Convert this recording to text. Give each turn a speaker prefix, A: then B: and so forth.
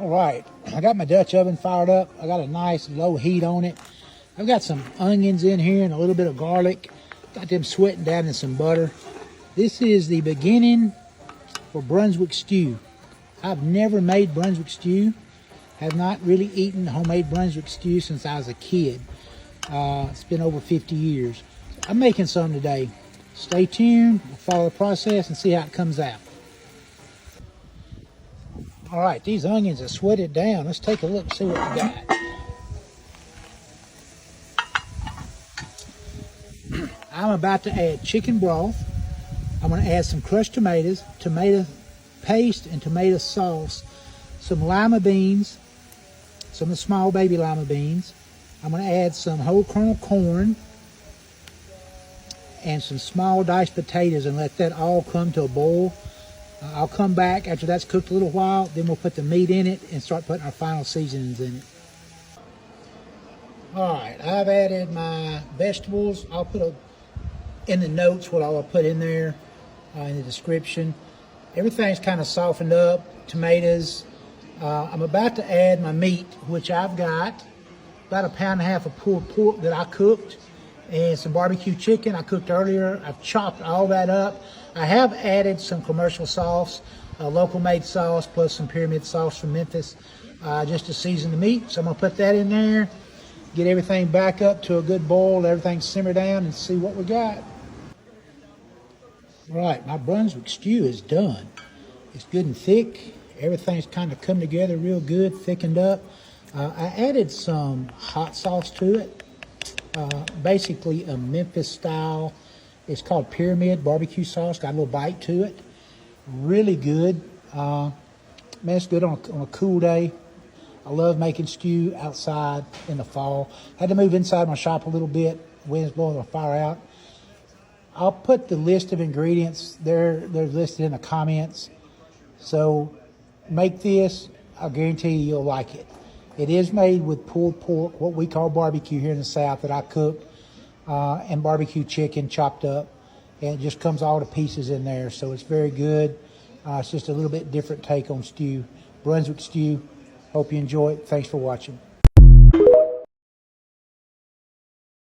A: All right, I got my Dutch oven fired up. I got a nice low heat on it. I've got some onions in here and a little bit of garlic. Got them sweating down in some butter. This is the beginning for Brunswick Stew. I've never made Brunswick Stew. Have not really eaten homemade Brunswick Stew since I was a kid. It's been over 50 years. I'm making some today. Stay tuned, we'll follow the process and see how it comes out. All right, these onions are sweated down. Let's take a look and see what we got. I'm about to add chicken broth. I'm going to add some crushed tomatoes, tomato paste and tomato sauce, some lima beans, some of the small baby lima beans. I'm going to add some whole kernel corn and some small diced potatoes and let that all come to a boil. I'll come back after that's cooked a little while, then we'll put the meat in it and start putting our final seasonings in it. All right, I've added my vegetables. I'll put in the notes what I'll put in there in the description. Everything's kind of softened up, tomatoes. I'm about to add my meat, which I've got about 1.5 pounds of pulled pork that I cooked and some barbecue chicken I cooked earlier. I've chopped all that up. I have added some commercial sauce, local made sauce, plus some pyramid sauce from Memphis, just to season the meat. So I'm gonna put that in there, get everything back up to a good boil, let everything simmer down and see what we got. All right, my Brunswick stew is done. It's good and thick. Everything's kind of come together real good, thickened up. I added some hot sauce to it, basically a Memphis style. It's called Pyramid barbecue sauce. Got a little bite to it. Really good. Man, it's good on a cool day. I love making stew outside in the fall. Had to move inside my shop a little bit. Wind's blowing the fire out. I'll put the list of ingredients there. They're listed in the comments. So make this. I guarantee you'll like it. It is made with pulled pork, what we call barbecue here in the South, that I cook. And barbecue chicken chopped up, and it just comes all to pieces in there, so it's very good. It's just a little bit different take on stew. Brunswick stew. Hope you enjoy it. Thanks for watching.